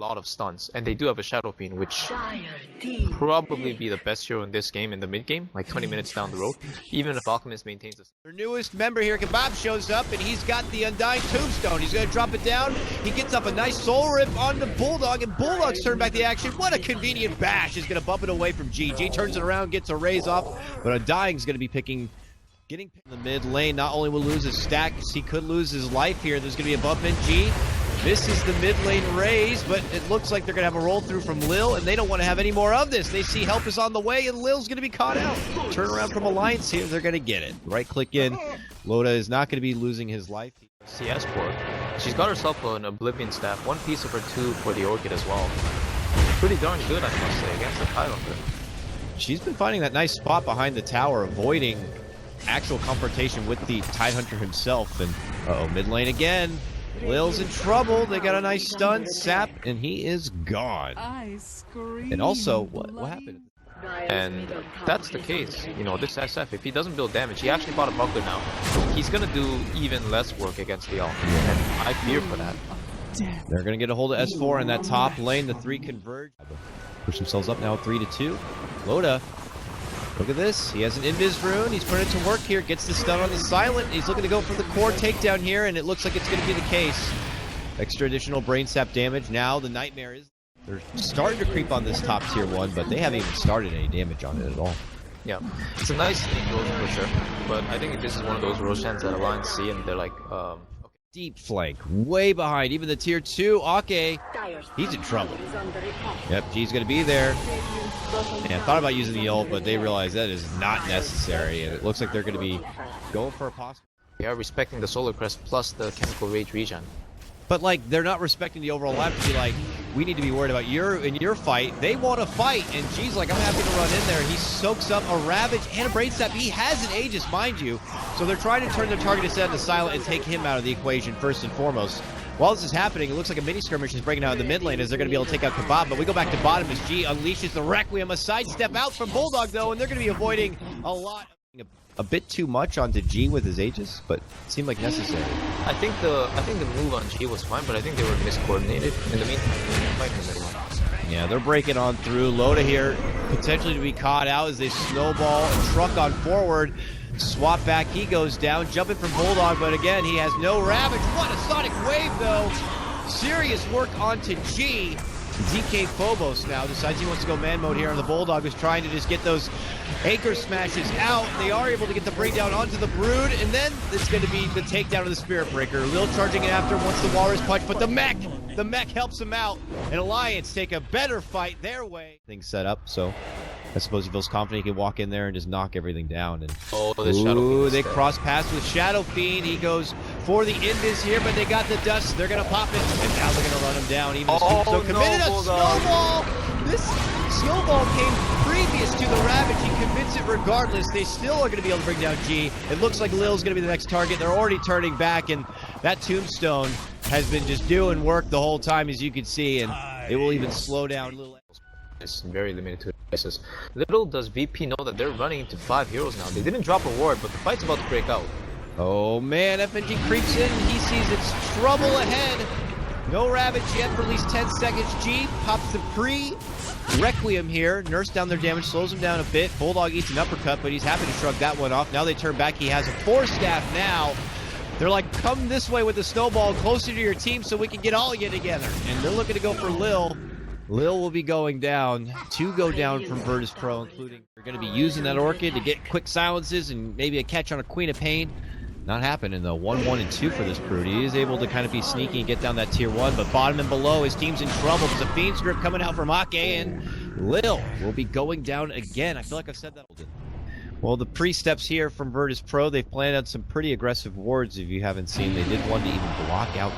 lot of stuns, and they do have a Shadow Fiend, which probably be the best hero in this game in the mid game, like 20 minutes down the road, even if Alchemist maintains a... Their newest member here, Kebab, shows up, and he's got the Undying Tombstone. He's going to drop it down. He gets up a nice Soul Rip onto Bulldog, and Bulldog's turned back the action. What a convenient bash. He's going to bump it away from G. G turns it around, gets a raise off, but Undying's going to be getting in the mid lane. Not only will lose his stacks, he could lose his life here. There's going to be a bump in G. This is the mid lane raise, but it looks like they're going to have a roll through from Lil, and they don't want to have any more of this. They see help is on the way, and Lil's going to be caught out. Turn around from Alliance here, they're going to get it. Right click in. Loda is not going to be losing his life. CS board. She's got herself an Oblivion staff, one piece of her two for the Orchid as well. Pretty darn good, I must say, against the Highlander. She's been finding that nice spot behind the tower, avoiding actual confrontation with the Tidehunter himself. And uh-oh, mid lane again. Lil's in trouble. They got a nice stun, sap, and he is gone. And also, what happened? And that's the case. You know, this SF, if he doesn't build damage, he actually bought a buckler now. He's gonna do even less work against the Alchemy, and I fear for that. They're gonna get a hold of S4 in that top lane. The three converge. Push themselves up now 3-2. Loda. Look at this. He has an Invis rune. He's putting it to work here. Gets the stun on the Silent. He's looking to go for the core takedown here, and it looks like it's going to be the case. Extra additional brain sap damage. Now the Nightmare is... They're starting to creep on this top tier 1, but they haven't even started any damage on it at all. Yeah, it's a nice Roche for sure, but I think this is one of those Roshans that Alliance see, and they're like, okay. Deep flank, way behind. Even the tier 2, Akke, he's in trouble. Yep, G's going to be there. And I thought about using the ult, but they realize that is not necessary, and it looks like they're going to be going for a possible. They are respecting the Solar Crest plus the Chemical Rage regen. But like, they're not respecting the overall lap to be like, we need to be worried about your fight. They want to fight, and G's like, I'm happy to run in there. He soaks up a Ravage and a Brain Sap. He has an Aegis, mind you. So they're trying to turn their target instead into Silent and take him out of the equation first and foremost. While this is happening, it looks like a mini skirmish is breaking out in the mid lane as they're going to be able to take out Kebab. But we go back to bottom as G unleashes the Requiem. A sidestep out from Bulldog, though, and they're going to be avoiding a lot. A bit too much onto G with his Aegis, but it seemed like necessary. I think the move on G was fine, but I think they were miscoordinated. In the meantime, fight in the middle. Yeah, they're breaking on through. Loda here, potentially to be caught out as they snowball and truck on forward. Swap back, he goes down, jumping from Bulldog, but again, he has no Ravage. What a Sonic Wave, though. Serious work onto G. dkphobos now decides he wants to go man mode here, and the Bulldog is trying to just get those anchor smashes out. They are able to get the bring down onto the Brood, and then it's going to be the takedown of the Spirit Breaker. Lil charging it after once the Walrus punch, but the mech helps him out, and Alliance take a better fight their way. Things set up, so I suppose he feels confident he can walk in there and just knock everything down. And Shadow Fiend they cross paths with Shadow Fiend. He goes for the Invis here, but they got the dust. They're gonna pop it, and now they're gonna run him down. Even so committed a snowball. This snowball came previous to the Ravage. He commits it regardless. They still are gonna be able to bring down G. It looks like Lil's gonna be the next target. They're already turning back, and that Tombstone has been just doing work the whole time, as you can see, and it will even slow down a little. It's very limited to places. Little does VP know that they're running into 5 heroes now. They didn't drop a ward, but the fight's about to break out. Oh man, FNG creeps in. He sees it's trouble ahead. No Ravage yet for at least 10 seconds. G pops the pre-Requiem here. Nurse down their damage, slows him down a bit. Bulldog eats an uppercut, but he's happy to shrug that one off. Now they turn back. He has a 4-staff now. They're like, come this way with the snowball closer to your team so we can get all of you together. And they're looking to go for Lil. Lil will be going down. 2 go down from Virtus.pro, including they're going to be using that Orchid to get quick silences and maybe a catch on a Queen of Pain. Not happening though. 1, 1, and 2 for this Brood. He is able to kind of be sneaky and get down that tier 1, but bottom and below, his team's in trouble. There's a Fiend's Grip coming out from Akke, and Lil will be going down again. I feel like I've said that. Well, the pre-steps here from Virtus.pro, they've planned out some pretty aggressive wards if you haven't seen. They did one to even block out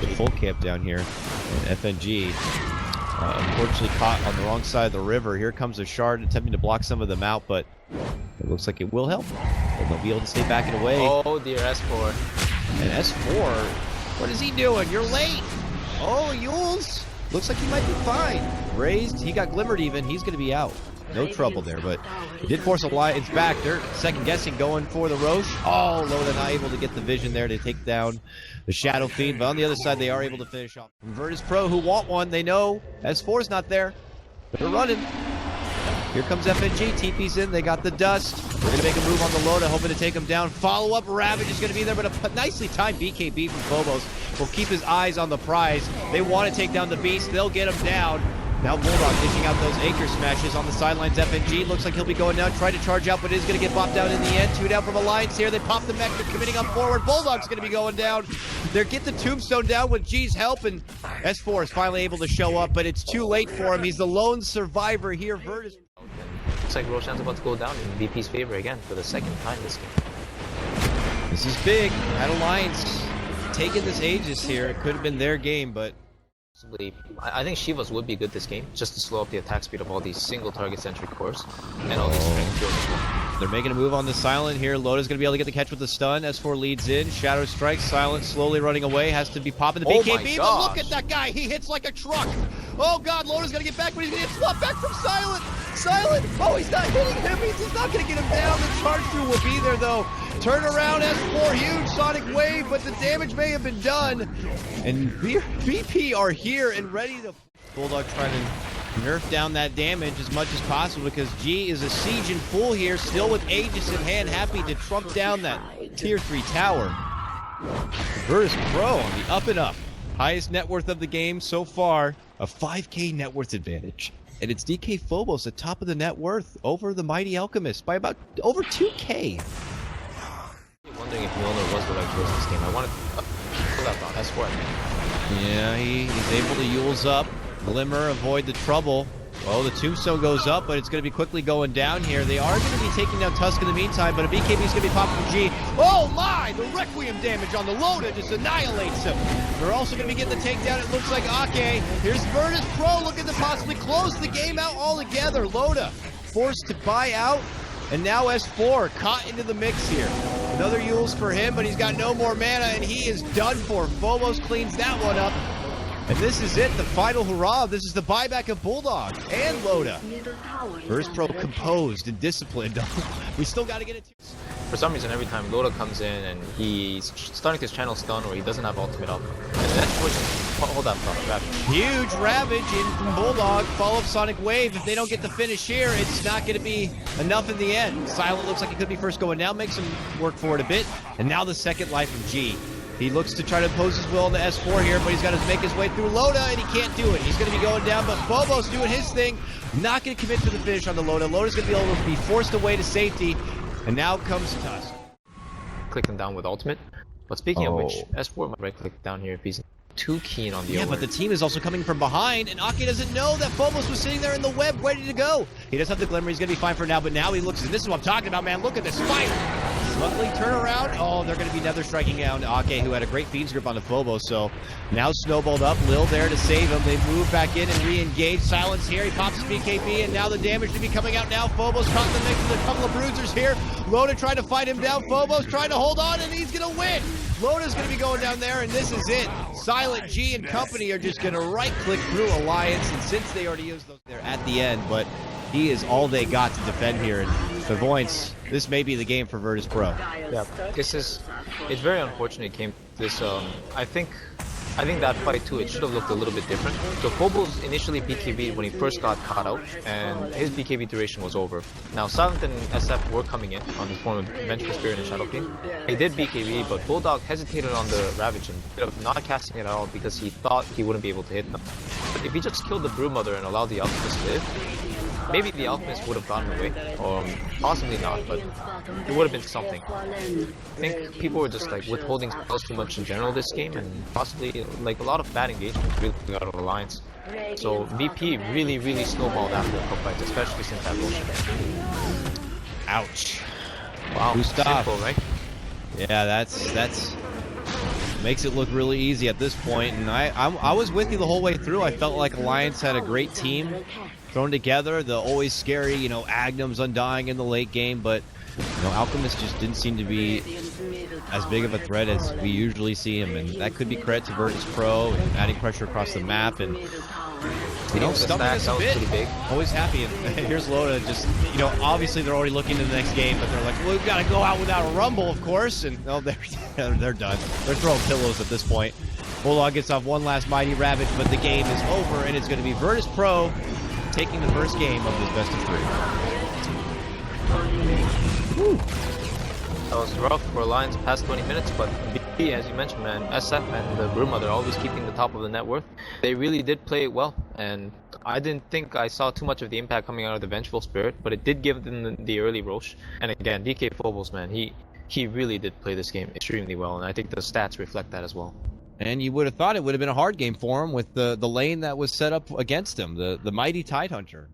the full camp down here. And FNG unfortunately caught on the wrong side of the river. Here comes a Shard attempting to block some of them out, but it looks like it will help. And they'll be able to stay back and away. Oh dear, S4. And S4, what is he doing? You're late. Oh, Yules. Looks like he might be fine. Raised, he got glimmered even. He's going to be out. no trouble there, but he did force Alliance back. They're second guessing, going for the Roche. Oh, Loda not able to get the vision there to take down the Shadow Fiend, but on the other side, they are able to finish off. Virtus.pro, who want one, they know S4's not there. They're running. Here comes FNG, TP's in, they got the dust. They're going to make a move on the Loda, hoping to take him down. Follow-up, Ravage is going to be there, but a nicely timed BKB from Phobos will keep his eyes on the prize. They want to take down the Beast, they'll get him down. Now Bulldog dishing out those anchor smashes on the sidelines. FNG looks like he'll be going down, trying to charge out, but is going to get bopped down in the end. 2 down from Alliance here. They pop the mech, they're committing up forward. Bulldog's going to be going down. They get the tombstone down with G's help, and S4 is finally able to show up, but it's too late for him. He's the lone survivor here. Virtus. Looks like Roshan's about to go down in VP's favor again for the second time this game. This is big. At Alliance taking this Aegis here. It could have been their game, but I think Shivas would be good this game, just to slow up the attack speed of all these single target centric cores and all these strength kills as well. They're making a move on the Silent here. Loda's going to be able to get the catch with the stun. S4 leads in. Shadow strikes. Silent slowly running away. Has to be popping the BKB, but look at that guy. He hits like a truck. Oh God, Loda's going to get back, but he's going to get swapped back from Silent. Silent. Oh, he's not hitting him. He's not going to get him down. The charge through will be there though. Turn around, S4, huge sonic wave, but the damage may have been done. And VP are here and ready to... Bulldog trying to nerf down that damage as much as possible because G is a siege in full here, still with Aegis in hand, happy to trump down that tier 3 tower. Virtus.pro on the up and up. Highest net worth of the game so far, a 5k net worth advantage. And it's dkphobos at top of the net worth over the Mighty Alchemist by about over 2k. Wondering if Milner was the right choice this game. I wanted to pull that on S4. Yeah, he's able to Yule's up. Glimmer, avoid the trouble. Oh, the tombstone goes up, but it's going to be quickly going down here. They are going to be taking down Tusk in the meantime, but a BKB is going to be popping from G. Oh my! The Requiem damage on the Loda just annihilates him. They're also going to be getting the takedown. It looks like Akke. Here's Virtus.pro looking to possibly close the game out altogether. Loda forced to buy out, and now S4 caught into the mix here. Another Yule's for him, but he's got no more mana, and he is done for. Phobos cleans that one up. And this is it, the final hurrah. This is the buyback of Bulldog and Loda. Virtus.pro composed and disciplined. We still got to get it. For some reason, every time Loda comes in and he's starting his channel stun or he doesn't have ultimate up, and that's hold that thought, Ravage. Huge Ravage in from Bulldog. Follow up Sonic Wave. If they don't get the finish here, it's not going to be enough in the end. Silent looks like he could be first going down, makes him work for it a bit. And now the second life of G. He looks to try to impose his will on the S4 here, but he's got to make his way through Loda, and he can't do it. He's going to be going down, but Phobos doing his thing. Not going to commit to the finish on the Loda. Loda's going to be able to be forced away to safety, and now comes Tusk. Click him down with ultimate. But speaking of which, S4 might right-click down here if he's too keen on the Yeah, but the team is also coming from behind, and Akke doesn't know that Phobos was sitting there in the web ready to go. He does have the Glimmer. He's going to be fine for now, but now he looks, and this is what I'm talking about, man. Look at this fight. Luckily, turn around. Oh, they're going to be nether striking down Akke, who had a great Fiend's grip on the Phobos, so now snowballed up. Lil there to save him. They move back in and re-engage. Silence here. He pops his BKB, and now the damage to be coming out now. Phobos caught in the mix with a couple of bruisers here. Loda trying to fight him down. Phobos trying to hold on, and he's going to win. Loda's going to be going down there, and this is it. Silent, G, and company are just going to right-click through Alliance, and since they already used those, they're at the end, but he is all they got to defend here, and Clairvoyance, this may be the game for Virtus.pro. Yeah, it's very unfortunate it came this, I think that fight too, it should have looked a little bit different. So Phobos initially BKB'd when he first got caught out, and his BKB duration was over. Now Silent and SF were coming in on the form of Vengeful Spirit and Shadow Fiend. He did BKB, but Bulldog hesitated on the Ravage and ended up not casting it at all because he thought he wouldn't be able to hit them. But if he just killed the Broodmother and allowed the Alchemist to live, maybe the Alchemist would have gotten away, or possibly not, but it would have been something. I think people were just like withholding spells too much in general this game, and possibly like a lot of bad engagement really out of Alliance. So VP really snowballed after the cup fight, especially since that Roshan. Ouch. Wow, simple, right? Yeah, that's makes it look really easy at this point, and I was with you the whole way through. I felt like Alliance had a great team thrown together, the always scary, Agnum's Undying in the late game, but, Alchemist just didn't seem to be as big of a threat as we usually see him, and that could be credit to Virtus.pro and adding pressure across the map, and You know, stumping us a bit. Pretty big. Always happy. And here's Loda just, obviously they're already looking to the next game, but they're like, well, we've got to go out without a rumble, of course. And they're done. They're throwing pillows at this point. Bulldog gets off one last Mighty Ravage, but the game is over, and it's going to be Virtus.pro taking the first game of this best of 3. Woo. That was rough for Lions past 20 minutes, but B, as you mentioned, man, SF and the Bruma, they're always keeping the top of the net worth. They really did play it well, and I didn't think I saw too much of the impact coming out of the Vengeful Spirit, but it did give them the early Roche. And again, dkphobos, man, he really did play this game extremely well, and I think the stats reflect that as well. And you would have thought it would have been a hard game for him with the lane that was set up against him, the mighty Tidehunter.